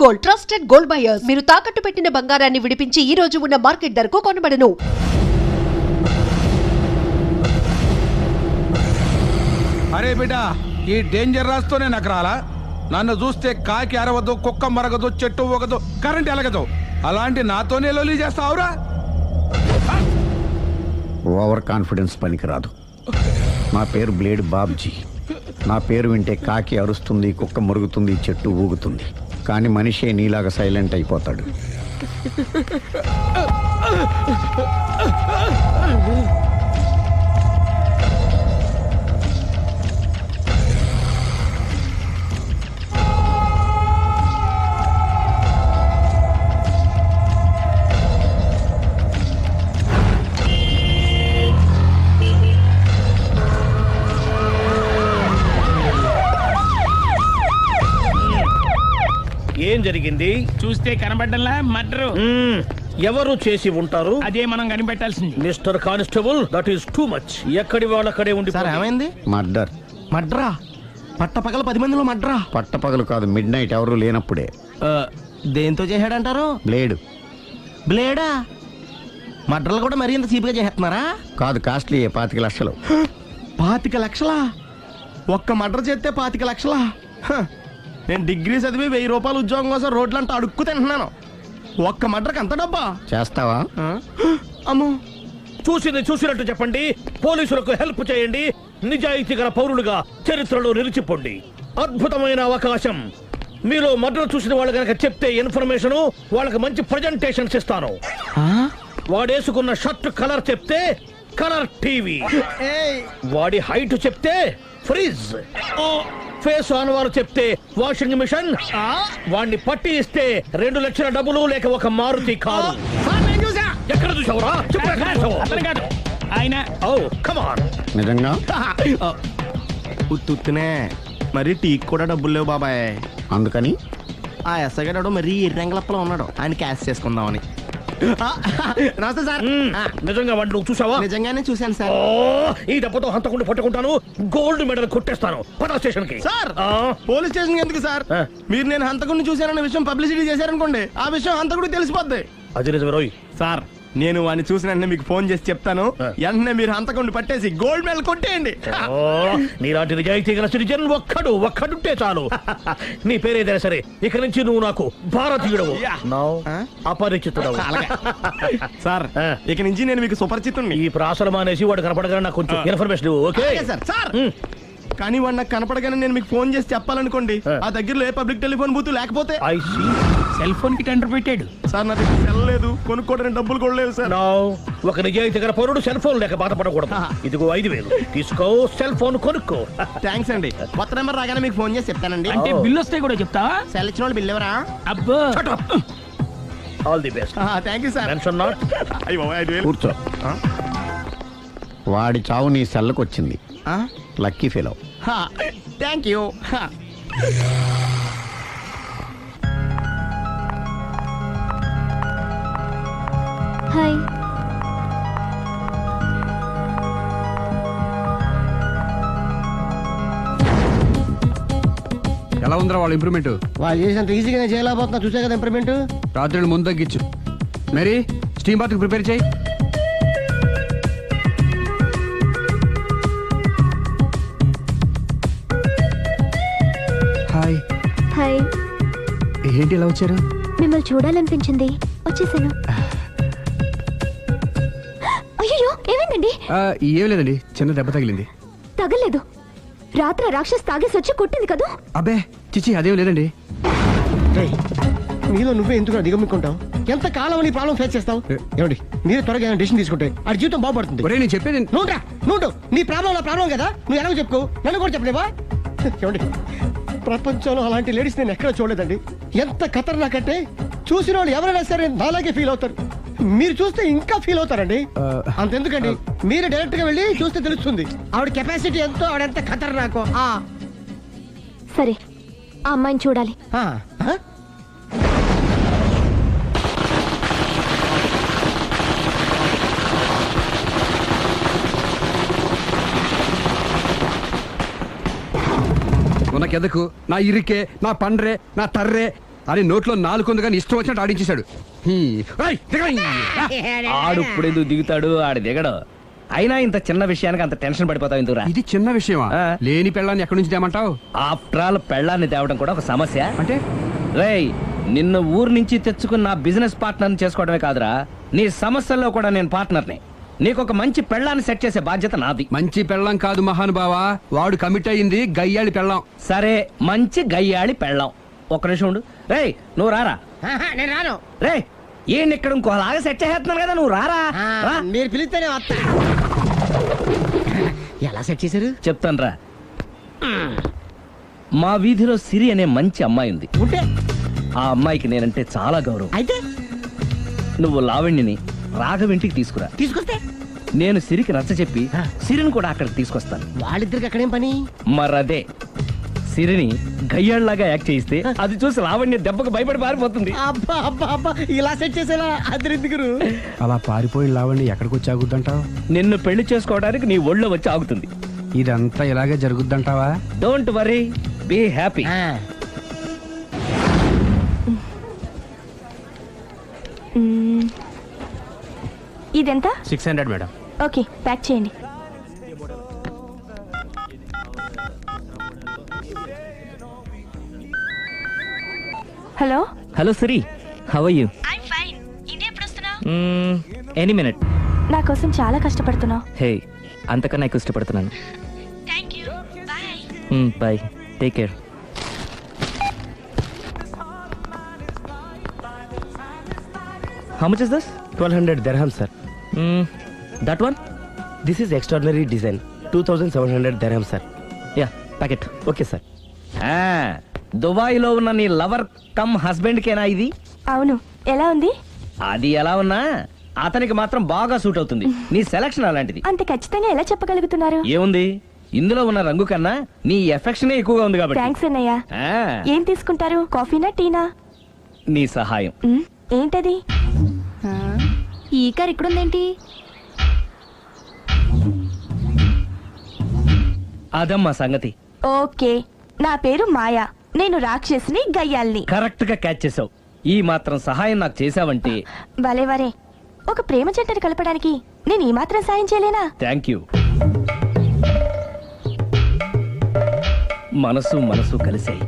Gold, trusted gold buyers. మీరు తాకట్టు పెట్టిన బంగారాన్ని విడిపించి ఈ రోజు ఉన్న మార్కెట్ ధరకు కొనబడను. అరే బిడ్డ, ఈ డేంజర్ రాస్తూనే నాకు రాలా. నన్ను చూస్తే కాకి అరవదు, కుక్క మరగదు, చెట్టు ఊగదు, కరెంట్ ఎలగదు. అలాంటి నాతోనే లొల్లి చేస్తావురా? ఓవర్ కాన్ఫిడెన్స్ పనికిరాదు. నా పేరు బ్లేడ్ బాబ్జీ. నా పేరు వింటే కాకి అరుస్తుంది, కుక్క మురుగుతుంది, చెట్టు ఊగుతుంది. కానీ మనిషే నీలాగా సైలెంట్ అయిపోతాడు. ఏం జరిగింది? చూస్తే కనబడ్డంలా మర్డరు. ఎవరు చేసి ఉంటారు? అదే మనం కనిపెట్టాల్సింది. Mister constable, that is too much. ఎక్కడి వాళ్ళక్కడే ఉండి. సార్ ఏమైంది? మర్డర్. మడ్రా? పట్టపగల 10 మందిలో మడ్రా? పట్టపగలు కాదు, మిడ్ నైట్ ఎవరు లేనప్పుడే. దేంతో చేశాడంటారు? బ్లేడ్. బ్లేడా? మడ్రలు కూడా మరీ ఇంత చీప్గా చేస్తున్నారా? కాదు, కాస్ట్లీ 25 లక్షలు. 25 లక్షలా? ఒక్క మడ్ర చేస్తే 25 లక్షలా? నేను డిగ్రీ చదివి 1000 రూపాయలు ఉద్యోగం కోసం రోడ్లంతా అడుక్కు తింటున్నాను. ఒక్క మడ్రకి అంత డబ్బా? చేస్తావా? అమ్మో. చూసింది చూసినట్టు చెప్పండి. పోలీసులకు హెల్ప్ చేయండి. నిజాయితీ గల పౌరులుగా చరిత్రలో నిలిచిపోండి. అద్భుతమైన అవకాశం. మీలో మర్డర్ చూసిన వాళ్ళు కనుక చెప్తే ఇన్ఫర్మేషన్, వాళ్ళకి మంచి ప్రజెంటేషన్స్ ఇస్తాను. వాడేసుకున్న షర్ట్ కలర్ చెప్తే కలర్ టీవీ, వాడి హైట్ చెప్తే ఫ్రిజ్, ఫేస్ ఆన్ వారు చెప్తే వాషింగ్ మిషన్, వాడిని పట్టి ఇస్తే 2 లక్షల డబ్బులు లేక ఒక మారుతి కారు. ఎక్కడ చూసావురా? అతను కాదు ఆయన. Oh come on. నిజంగా? ఉత్తునే మరి టీకి కూడా డబ్బులు లేవు బాబాయ్. అందుకని ఆ ఎస్ఐ గారు మరీ ఎర్రంగలప్పలో ఉన్నాడు. ఆయన క్యాష్ చేసుకుందామని. నమస్తే సార్. నిజంగా వాడిని నువ్వు చూసావా? నిజంగానే చూశాను సార్. ఈ దెబ్బతో హంతకుండా పట్టుకుంటాను, గోల్డ్ మెడల్ కొట్టేస్తాను. పద స్టేషన్ కి. సార్, పోలీస్ స్టేషన్ ఎందుకు సార్? మీరు నేను హంతకుడిని చూశానన్న విషయం పబ్లిసిటీ చేశారనుకోండి, ఆ విషయం హంతకుడికి తెలిసిపోద్ది. అది నిజమే రోయ్. సార్, నేను వాడిని చూసిన వెంటనే మీకు ఫోన్ చేసి చెప్తాను. వెంటనే మీరు హంతకుడిని పట్టేసి గోల్డ్ మెడల్ కొట్టేయండి. నీలాంటి నిజాయితీ గల సిటిజన్ ఒక్కడుంటే చాలు. నీ పేరేదైనా సరే, ఇక నుంచి నువ్వు నాకు భారతీయుడవు, అపరిచితుడవు. సార్, ఇక నుంచి నేను మీకు సుపరిచితుడిని. ఈ ప్రాసలు మానేసి వాడు కనపడగానే నాకు కొంచెం ఇన్ఫర్మేషన్. Okay sir. కానీ వాడు నాకు కనపడగానే నేను మీకు ఫోన్ చేసి చెప్పాలనుకోండి, ఆ దగ్గరలో ఏ పబ్లిక్ టెలిఫోన్ బూత్ లేకపోతే. సెల్ ఫోన్ కి టెండర్ పెట్టాడు సార్. నా దగ్గర సెల్ లేదు, కొనుక్కోవడానికి డబ్బులు కూడా లేవు సార్. ఒక నిజాయితీ గల పౌరుడు సెల్ ఫోన్ లేక బాధపడకూడదు. ఇదిగో 5000 తీసుకో, సెల్ ఫోన్ కొనుక్కో. థ్యాంక్స్ అండి. కొత్త నెంబర్ రాగానే మీకు ఫోన్ చేసి చెప్తానండి. అంటే బిల్ వస్తే కూడా చెప్తావా? సెల్ ఇచ్చిన వాళ్ళు బిల్ ఎవరా? అబ్బో. All the best. Thank you sir. Mention not. కూర్చో. వాడి చావు నీ సెల్లకు వచ్చింది. Lucky fellow. Thank you. Hi. ఎలా ఉందిరా వాళ్ళ ఇంప్రూవ్మెంట్? వాళ్ళు చేసినంత ఈజీగానే చేయలేకపోతున్నా. చూసే కదా ఇంప్రూవ్మెంట్. రాత్రి ముందు తగ్గించు. మరి స్టీమ్ బాత్ ప్రిపేర్ చేయి. హాయ్. హాయ్. ఏంటి ఇలా వచ్చారు? మిమ్మల్ని చూడాలనిపించింది, వచ్చేసాను. అయ్యో, ఏమైందండి? ఏం లేదండి, చిన్న దెబ్బ తగిలింది. తగలేదు. రాత్రి రాక్షస్ తాగేసి వచ్చి కొట్టింది కదా? అబ్బే చిచి, అదేం లేదండి. నీలో నువ్వే ఎందుకు దిగమ్ముకుంటావు? ఎంత కాలం నీ ప్రాబ్లం ఫేస్ చేస్తావు? ఏమండి, మీరే త్వరగా డెసిషన్ తీసుకుంటే ఆ జీవితం బాగుపడుతుంది. నేను చెప్పేది నువ్వు నీ ప్రాబ్లం నా ప్రాబ్లం కదా, నువ్వు ఎలా చెప్పుకో, నన్ను కూడా చెప్పలేవా? ఏమండి, ప్రపంచంలో అలాంటి లేడీస్ నేను ఎక్కడ చూడలేదండి. ఎంత ఖతర్నాకంటే చూసిన వాళ్ళు ఎవరైనా సరే నాలాగే ఫీల్ అవుతారు. మీరు చూస్తే ఇంకా ఫీల్ అవుతారండి. అంతెందుకండి, మీరు డైరెక్ట్ గా వెళ్ళి చూస్తే తెలుస్తుంది ఆవిడ కెపాసిటీ ఎంతో, ఆవిడ ఎంత ఖతర్నాకో. సరే, ఆ అమ్మాయిని చూడాలి. ఉనకెదకు నా ఇరికే, నా పండ్రే, నా తర్రే, అని నోట్లో నాలుగు కానీ ఇష్టం వచ్చినట్టు ఆడించేశాడు. ఏయ్, దిగయ్. ఆడు ఇప్పుడు ఎందుకు దిగుతాడు, ఆడు దిగడు. అయినా ఇంత చిన్న విషయానికి అంత టెన్షన్ పడిపోతావు ఎందుకురా? ఇది చిన్న విషయమా? ఆ. లేని పెళ్ళాన్ని ఎక్కడి నుంచి తేమంటావు? ఆఫ్టర్ ఆల్ పెళ్ళాన్ని తేవడం కూడా ఒక సమస్య. అంటే రేయ్, నిన్ను ఊరు నుంచి తెచ్చుకున్న నా బిజినెస్ పార్ట్నర్ని చేసుకోవడమే కాదురా, నీ సమస్యల్లో కూడా నేను పార్ట్నర్ని. నీకు ఒక మంచి పెళ్ళాన్ని సెట్ చేసే బాధ్యత నాది. మంచి పెళ్ళం కాదు మహానుభావా, వాడు కమిట్ అయ్యింది గయ్యాళి పెళ్ళం. సరే, మంచి గయ్యాళి పెళ్ళాం. ఒక్క నిమిషం ఉండు. రేయ్, నువ్వు రారా. నేను రాను. రేయ్, ఈయన ఇక్కడ ఇంకోలాగా సెట్ చేస్తున్నాను కదా, నువ్వు రారా. రా. మీరు పిలిస్తేనే వస్తా. ఎలా సెట్ చేశారు? చెప్తాను రా. మా వీధిలో సిరి అనే మంచి అమ్మాయి ఉంది. ఉంటే ఆ అమ్మాయికి నేనంటే చాలా గౌరవం. అయితే నువ్వు లావణ్యని రాఘవింటికి తీసుకురా. తీసుకొస్తే నేను సిరికి నచ్చ చెప్పి సిరిని కూడా అక్కడికి తీసుకొస్తాను. వాళ్ళిద్దరికి అక్కడేం పని? మరదే, సిరిని గయ్యాళ్ళలాగా యాక్ట్ చేయిస్తే అది చూసి లావణ్య దెబ్బకు భయపడి పారిపోతుంది. అబ్బా అబ్బా అబ్బా, ఇలా సెట్ చేసేలా అద్దరెందుకు? అలా పారిపోయిన లావణ్య ఎక్కడికి వచ్చి ఆగుద్దంటావు? నిన్ను పెళ్లి చేసుకోవడానికి నీ ఒళ్ళో వచ్చి ఆగుతుంది. ఇదంతా ఇలాగే జరుగుద్దంటావా? Don't worry, be happy. ఇదెంత? 600 మేడం. ఓకే, ప్యాక్ చేయండి. Hello. Hello Siri, how are you? Any minute. నా కోసం చాలా కష్టపడుతున్నావు. హే, అంతకన్నా ఎక్కువ ఇష్టపడుతున్నాను. Bye, take care. How much is this? 1200 dirham, sir. That one? This is extraordinary design. 2700 dirham, sir. Yeah, packet. Okay, sir. దుబాయ్లో ఉన్న నీ లవర్ కమ్ హస్బెండ్ కేనా ఇది? అవును. ఎలా ఉంది? అది ఎలా ఉన్నా అతనికి మాత్రం బాగా సూట్ అవుతుంది. నీ సెలక్షన్ అలాంటిది. అంత ఖచ్చితంగా ఎలా చెప్పగలుగుతున్నారు? ఏముంది, ఇందులో ఉన్న రంగు కన్నా నీ ఎఫెక్షనే ఎక్కువగా ఉంది కాబట్టి. థ్యాంక్స్ అన్నయ్య. ఆ, ఏం తీసుకుంటారు, కాఫీనా టీనా? నీ సహాయం. ఏంటది? ఈ కార్ ఇక్కడుందేంటి? అదమ్మా సంగతి. ఓకే, నా పేరు మాయా. నేను రాక్షసిని, గయ్యాల్ని. కరెక్ట్ గా క్యాచ్ చేసావు. ఈ మాత్రం సహాయం నాకు చేసావంటే. వరే, ఒక ప్రేమ జంటని కలపడానికి నేను ఈ మాత్రం సాయం చేయలేనా? Thank you. మనసు మనసు కలిసాయి,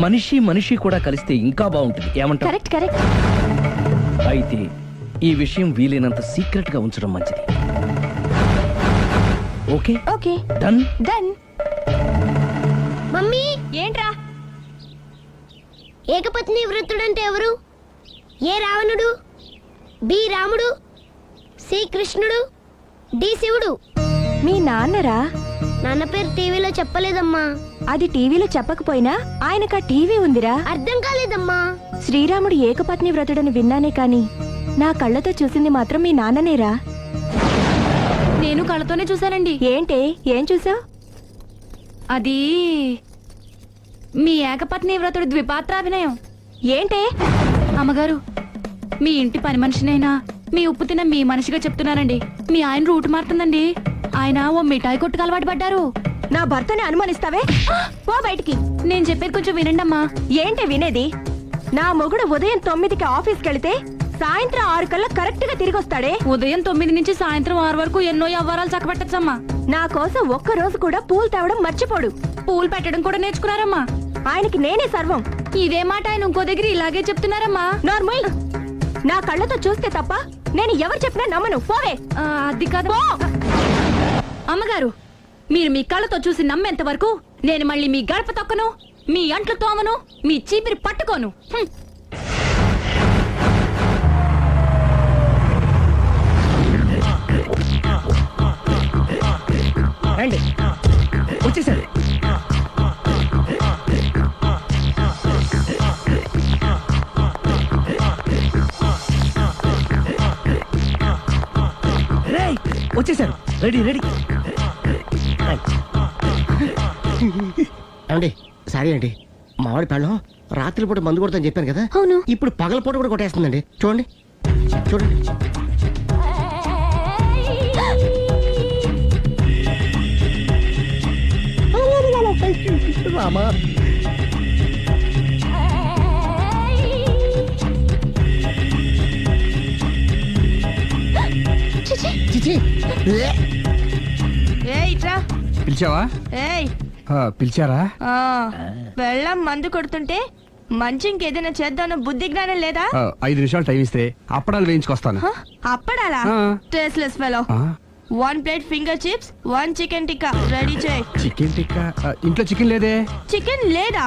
మనిషి మనిషి కూడా కలిస్తే ఇంకా బాగుంటుంది. ఏమంటావు? కరెక్ట్. అయితే ఈ విషయం వీలైనంత సీక్రెట్ గా ఉంచడం మంచిది. Okay, done. మమ్మీ, ఏంట్రా? ఏకపత్ని వ్రతుడంటే ఎవరు? ఏ రావణుడు, బి రాముడు, సి కృష్ణుడు, డి శివుడు. మీ నాన్నరా? నాన్న పేరు టీవీలో చెప్పలేదమ్మా. అది టీవీలో చెప్పకపోయినా ఆయనకా టీవీ ఉందిరా. అర్థం కాలేదమ్మా. శ్రీరాముడు ఏకపత్ని వ్రతుడని విన్నానే కాని నా కళ్ళతో చూసింది మాత్రం మీ నాన్ననేరా. నేను కళ్ళతోనే చూశానండి. ఏంటే, ఏం చూసావు? అది మీ ఏకపత్ని వ్రతుడు ద్విపాత్రాభినయం. ఏంటే? అమ్మగారు, మీ ఇంటి పని మనిషినైనా మీ ఉప్పు తిన్న మీ మనిషిగా చెప్తున్నానండి. మీ ఆయన రూట్ మారుతుందండి. ఆయన ఓ మిఠాయి కొట్టుకు అలవాటు పడ్డారు. నా భర్తని అనుమానిస్తావే? పో బయటికి. నేను చెప్పేది కొంచెం వినండి అమ్మా. ఏంటి వినేది? నా మొగుడు ఉదయం 9కి ఆఫీస్కి వెళితే సాయంత్రం 6 కల్లా కరెక్ట్ గా తిరిగి వస్తాడే. ఉదయం 9 నుంచి సాయంత్రం 6 వరకు ఎన్నో వ్యవహారాలు చక్కబెట్టచ్చమ్మా. నా కోసం ఒక్క రోజు కూడా పూలు తేవడం మర్చిపోడు. పూలు పెట్టడం కూడా నేర్చుకున్నారమ్మా. ఆయనకి నేనే సర్వం. ఇదే మాట ఆయన ఇంకో దగ్గర ఇలాగే చెప్తున్నారమ్మా. నార్మల్. నా కళ్ళతో చూస్తే తప్ప నేను ఎవరు చెప్పినా నమ్మను. పోవే. అది కాదు అమ్మగారు, మీరు మీ కళ్ళతో చూసి నమ్మేంత వరకు నేను మళ్ళీ మీ గడప తొక్కను, మీ అంట్లు తోమను, మీ చీపిరి పట్టుకోను. రండి, వచ్చేసారు. వచ్చేసారు. రెడీ. అండి, సారీ అండి, మామిడి పళ్ళం రాత్రిపూట మందు కొడతాను చెప్పాను కదా. అవును. ఇప్పుడు పగలపూట కూడా కొట్టేస్తుందండి. చూడండి. రామా, ఏయ్ ఇట్రా. పిలిచావా ఏయ్ పిలిచారా వెళ్ళం మందు కొడుతుంటే మంచి ఇంకేదైనా చేద్దామన్న బుద్ధి జ్ఞానం లేదా? 5 నిమిషాలు టైం ఇస్తే అప్పడాలు వేయించుకొస్తాను. అప్పడాలా? Tasteless fellow. 1 plate finger chips, 1 chicken tikka ready చేయి. చికెన్ టిక్కా ఇంట్లో చికెన్ లేదే. చికెన్ లేదా?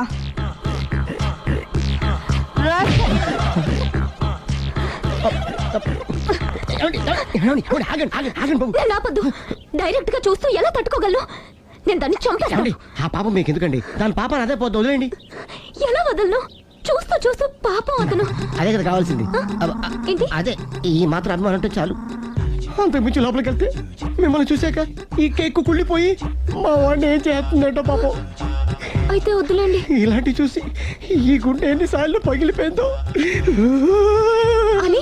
నేను ఆపొద్దు. డైరెక్ట్ గా చూస్తూ ఎలా తట్టుకోగలను? నేను దాన్ని చంపేస్తాను. ఆ పాపం మీకు ఎందుకండి? దాని పాప అదే పోతుంది, వదిలేండి. ఎలా వదలను? చూస్తూ చూస్తూ పాపం అతను. అదే కదా కావాల్సింది. ఏంటి? అదే ఈ మాత్రం అభిమానం అంటే చాలు. అంతకు మించి లోపలికి వెళ్తే మిమ్మల్ని చూసాక ఈ కేక్ కుళ్ళిపోయి మా వాడిని ఏం చేస్తుందంటో పాపం. అయితే వద్దులేండి. ఇలాంటి చూసి ఈ గుండె ఎన్నిసార్లు పగిలిపోయిందో. అని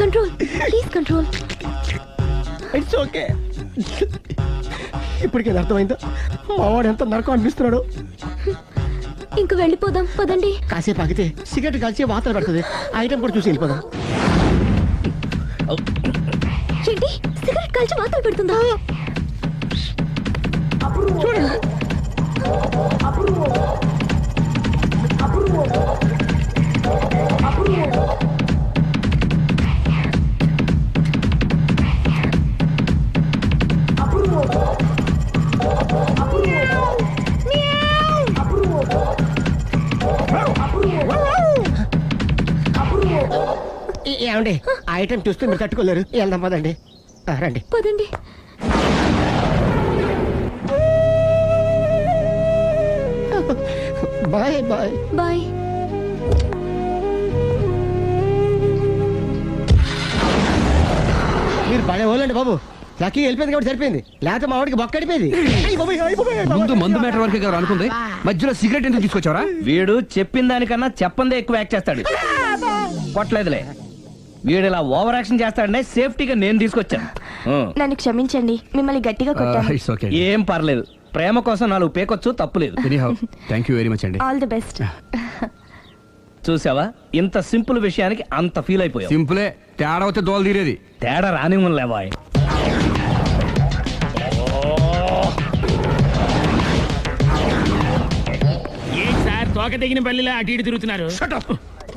control, please control. It's okay. ఇప్పటికే అర్థమైందా మా వాడు ఎంత నరకం అనిపిస్తున్నాడో? ఇంక వెళ్ళిపోదాం పదండి. కాసేపు ఆగితే సిగరెట్ కాల్చి వాతలు పెడుతుంది. ఆ ఐటమ్ కూడా చూసి వెళ్ళిపోదాం. ఏంటి సిగరెట్ కాల్చి వాతలు పెడుతుందా? చూడండి. ఏమండి ఆ ఐటమ్ చూస్తే మీరు తట్టుకోలేరు. వెళ్దాం పదండి. రండి పదండి. Bye bye bye. మీరు పడే వాళ్ళండి బాబు. లక్కీ వెళ్ళిపోయింది కాబట్టి సరిపోయింది, లేకపోతే మా వాడికి బొక్క అడిపోయింది. ముందు మందు మ్యాటర్ వరకే కదా అనుకుంది, మధ్యలో సిగరెట్ ఎందుకు తీసుకొచ్చావరా? వీడు చెప్పిన దానికన్నా చెప్పందే ఎక్కువ యాక్ట్ చేస్తాడు. కొట్టలేదులే. వీడు ఇలా ఓవర్ యాక్షన్ చేస్తాడనే సేఫ్టీగా నేను తీసుకొచ్చాను. నన్ను క్షమించండి, మిమ్మల్ని గట్టిగా కొట్టాను. It's okay. ఏం పర్లేదు. ప్రేమ కోసం 4 పేకొచ్చు, తప్పులేదు. Anyhow thank you very much అండి. All the best. చూసావా, ఇంత సింపుల్ విషయానికి అంత ఫీల్ అయిపోయావు. సింపులే, తేడా వస్తే దోలు తీరేది. తేడా రానివ్వలేవా? ఏం సార్ తోక తెగిన బల్లిలా అటు ఇటు తిరుగుతున్నారు?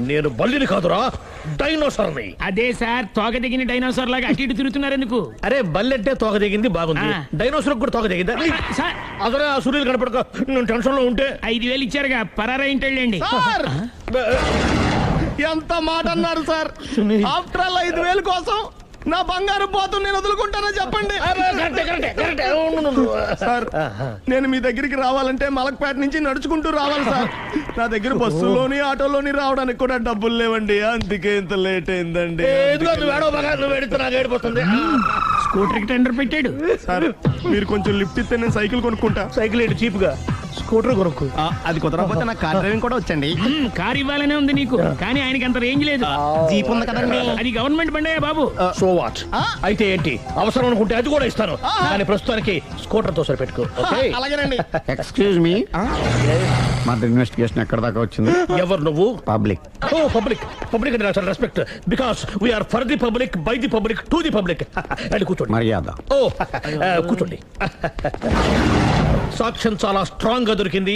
నేను బల్లిని కాదురా, డైనోసార్ని. అదే సార్ తోక తెగిన డైనోసార్ లాగా అటు ఇటు తిరుగుతున్నారు ఎందుకు? అరే బల్లెట్టే తోక దిగింది బాగుంది, డైనోసార్ కూడా తోక దిగిందా? సార్ అదరే ఆ సూర్యులు కనపడక నేను టెన్షన్ లో ఉంటే 5,000 ఇచ్చారుగా, పరారా ఇంటండి. ఎంత మాట అన్నారు సార్? ఆఫ్టర్ ఆల్ 5,000 కోసం నా బంగారు పోతు నేను వదులుకుంటానో చెప్పండి సార్. నేను మీ దగ్గరికి రావాలంటే మలక్పేట నుంచి నడుచుకుంటూ రావాలి సార్. నా దగ్గర బస్సులోని ఆటోలోని రావడానికి కూడా డబ్బులు లేవండి, అందుకే ఇంత లేట్ అయిందండి. స్కూటర్ కి టెండర్ పెట్టాడు సార్. మీరు కొంచెం లిఫ్ట్ ఇస్తే నేను సైకిల్ కొనుక్కుంటా. సైకిల్ ఏంటి చీప్ గా, స్కూటర్ కొనుక్కు. అది కుదరకపోతే నాకు కార్ డ్రైవింగ్ కూడా వచ్చండి. కార్ ఇవ్వాలనే ఉంది నీకు, కానీ ఆయనకి అంత రేంజ్ లేదు. జీప్ ఉంది కదండి. అది గవర్నమెంట్ బండయా బాబు. So what? అయితే ఏంటి, అవసరం అనుకుంటే అది కూడా ఇస్తాను, కానీ ప్రస్తుతానికి స్కూటర్ తో సరిపెట్టుకో. అలాగేనండి. ఎక్స్క్యూజ్ మీ, మర్డర్ ఇన్వెస్టిగేషన్ ఎక్కడ దాకా వచ్చింది? ఎవరు నువ్వు? పబ్లిక్. ఓ పబ్లిక్. పబ్లిక్ అంటే చాలా respect, because we are for the public, by the public, to the public. అని కూర్చోండి. మర్యాద. ఓ కూర్చోండి. సాక్ష్యం చాలా స్ట్రాంగ్ గా దొరికింది,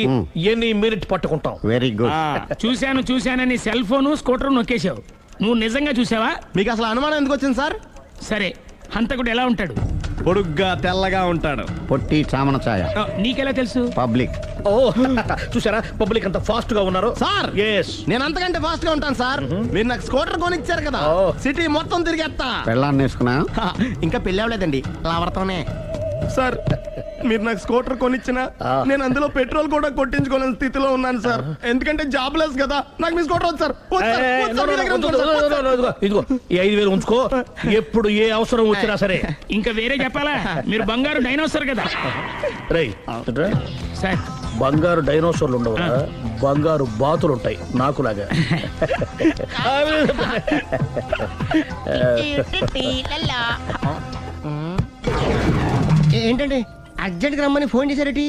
ఎన్ని మినిట్ పట్టుకుంటాం. Very good. చూశానని సెల్ ఫోన్ స్కూటర్ నొక్కేశావు. నువ్వు నిజంగా చూసావా? మీకు అసలు అనుమానం ఎందుకు వచ్చింది సార్? సరే, హంతకుడు ఎలా ఉంటాడు? పొడుగ్గా తెల్లగా ఉంటాడు. పొట్టి చామన ఛాయ. నీకెలా తెలుసు? పబ్లిక్. ఓ చూసారా పబ్లిక్ అంత ఫాస్ట్ గా ఉన్నారు సార్. ఎస్, నేను అంతకంటే ఫాస్ట్ గా ఉంటాను సార్. మీరు నాకు స్కూటర్ కొనిచ్చారు కదా, సిటీ మొత్తం తిరిగేస్తా. పెళ్ళాన్ని వేసుకున్నా? ఇంకా పెళ్ళి అవ్వలేదండి, లావడతానే. సార్ మీరు నాకు స్కూటర్ కొనిచ్చిన నేను అందులో పెట్రోల్ కూడా కొట్టించుకోలేని స్థితిలో ఉన్నాను సార్. ఎందుకంటే జాబ్ లెస్ కదా, నాకు మీ స్కూటర్ వద్దు సార్. ఇదిగో ఈ 5,000 ఉంచుకో, ఎప్పుడు ఏ అవసరం వచ్చినా సరే. ఇంకా వేరే చెప్పాలా? మీరు బంగారు డైనోసార్ కదా. రేయ్ సార్, బంగారు డైనోసార్లు ఉండవు, బంగారు బాతులు ఉంటాయి నాకులాగా. ఏంటండి అర్జెంట్ గా రమ్మని ఫోన్ చేశారటి?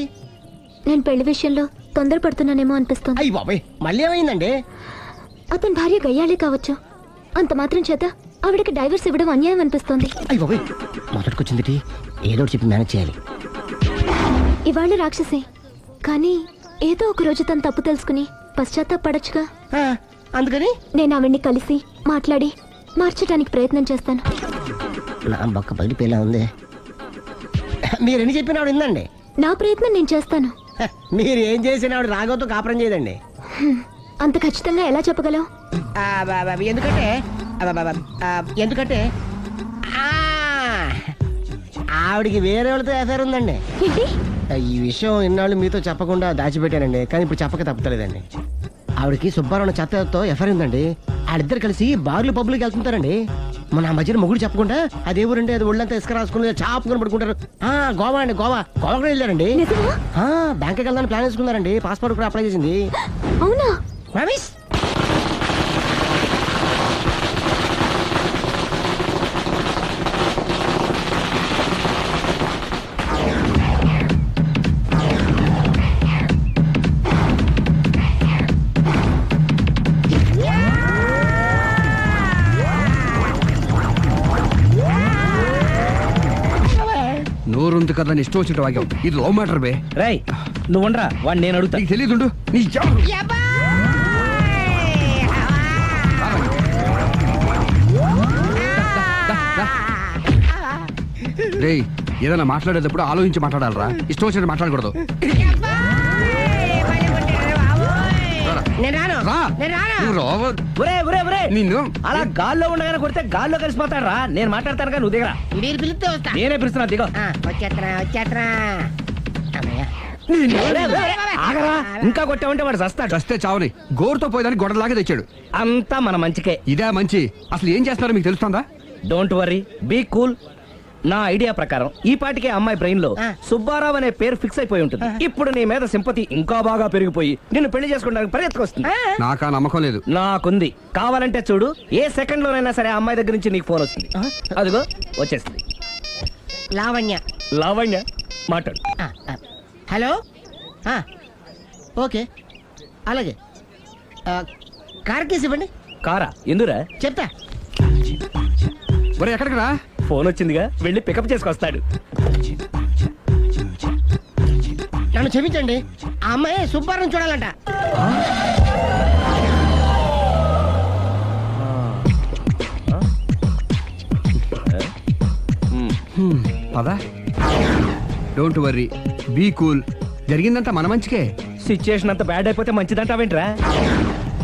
నేను పెళ్లి విషయంలో తొందరపడుతున్నానేమో అనిపిస్తుంది. అయ్యి బాబాయ్, మళ్ళీ ఏమైందండి? అతని భార్య గయ్యాళే కావచ్చు, అంత మాత్రం చేత ఆవిడకి డైవర్స్ ఇవ్వడం అన్యాయం అనిపిస్తోంది. అయ్యి బాబోయ్, మొదటికొచ్చింది ఏదో ఒకటి చెప్పి మేనేజ్ చేయాలి. ఇవాళ రాక్షసే, కానీ ఏదో ఒక రోజు తను తప్పు తెలుసుకుని పశ్చాత్తాపడొచ్చుగా. అందుకని నేను ఆవిడ్ని కలిసి మాట్లాడి మార్చడానికి ప్రయత్నం చేస్తాను. నా బొక్క పగిలిపోయేలా ఉంది. మీరెన్ని చెప్పిన ఆవిడ ఇందండి. నా ప్రయత్నం నేను చేస్తాను. మీరు ఏం చేసిన ఆవిడ రాగోతో కాపురం చేయదండి. అంత ఖచ్చితంగా ఎలా చెప్పగలవు? ఎందుకంటే ఎందుకంటే ఆవిడికి వేరే వాళ్ళతో ఎఫైర్ ఉందండి. ఏంటి? ఈ విషయం ఇన్నాళ్ళు మీతో చెప్పకుండా దాచిపెట్టానండి, కానీ ఇప్పుడు చెప్పక తప్పలేదండి. ఆవిడకి సుబ్బారావు చెత్తతో ఎఫైర్ ఉందండి. వాళ్ళిద్దరు కలిసి బార్లు పబ్లిక్ వెళ్తుంటారండి. మన ఆ మధ్యన మొగుడు చెప్పకుండా అదే ఊరండి, అది ఒళ్ళంతా ఇసుక రాసుకుని చాపుకొని పడుకుంటారు. గోవా అండి, గోవా కూడా వెళ్ళారండి. బ్యాంక్కి వెళ్దాని ప్లాన్ వేసుకున్నారండి. పాస్పోర్ట్ కూడా అప్లై చేసింది. అవునా? రమేష్, నోరుంది కదా ఇష్టం వచ్చినట్టు వాక్యం. ఇది లవ్ మ్యాటర్ బే. రై నువ్వు ఉండరా, వాడిని నేను అడుగుతా. నీకు తెలియదుండు నీ రే, ఏదైనా మాట్లాడేటప్పుడు ఆలోచించి మాట్లాడాలరా, ఇష్టం వచ్చినట్టు మాట్లాడకూడదు. నిన్ను అలా గాల్లో ఉండగానే కొడితే గాల్లో కలిసిపోతాడు రా. నేను మాట్లాడతాను కానీ నువ్వు దిగరా. మీరు పిలిస్తే వస్తా. నేనే పిలుస్తున్నా, దిగో. వచ్చేత్తరా. ఆగరా, ఇంకా కొట్టామంటే వాడు చస్తాడు. చస్తే చావని గోరుతో పోయేదానికి గొడవలాగే తెచ్చాడు. అంతా మన మంచికే. ఇదే మంచి. అసలు ఏం చేస్తున్నారో మీకు తెలుస్తుందా? Don't worry, be cool. నా ఐడియా ప్రకారం ఈ పాటికే అమ్మాయి బ్రెయిన్ లో సుబ్బారావు అనే పేరు ఫిక్స్ అయిపోయి ఉంటుంది. ఇప్పుడు నీ మీద సింపతి ఇంకా బాగా పెరిగిపోయి నిన్ను పెళ్లి చేసుకోవడానికి పరిగెత్తుకొస్తుంది. నాకా నమ్మకం లేదు. నాకుంది. కావాలంటే చూడు, ఏ సెకండ్ లోనైనా సరే అమ్మాయి దగ్గర నుంచి నీకు ఫోన్ వస్తుంది. అదిగో వచ్చేస్తుంది. లావణ్య. లావణ్య మాట్లాడు. హలో. ఓకే, అలాగే. కార్ కేసు ఇవ్వండి. కారా? ఎందురా? చెప్తా. ఒరే ఎక్కడికి రా? ఫోన్ వచ్చిందిగా, వెళ్ళి పికప్ చేసుకొస్తాడు. నన్ను క్షమించండి, ఆ అమ్మాయి సుబ్బారావు చూడాలంట. పదా. Don't worry, be cool. జరిగిందంతా మన మంచికే. సిచ్యుయేషన్ అంతా బ్యాడ్ అయిపోతే మంచిదంటావేంట్రా?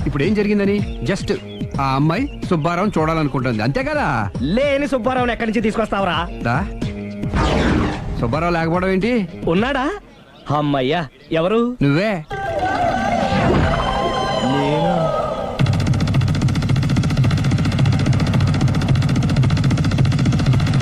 ఇప్పుడు ఏం జరిగిందని జస్ట్ ఆ అమ్మాయి సుబ్బారావు చూడాలనుకుంటుంది, అంతే కదా? లేని సుబ్బారావుని ఎక్కడి నుంచి తీసుకొస్తావరా? సుబ్బారావు లేకపోవడం ఏంటి? ఉన్నాడా? అమ్మయ్యా, ఎవరు? నువ్వే.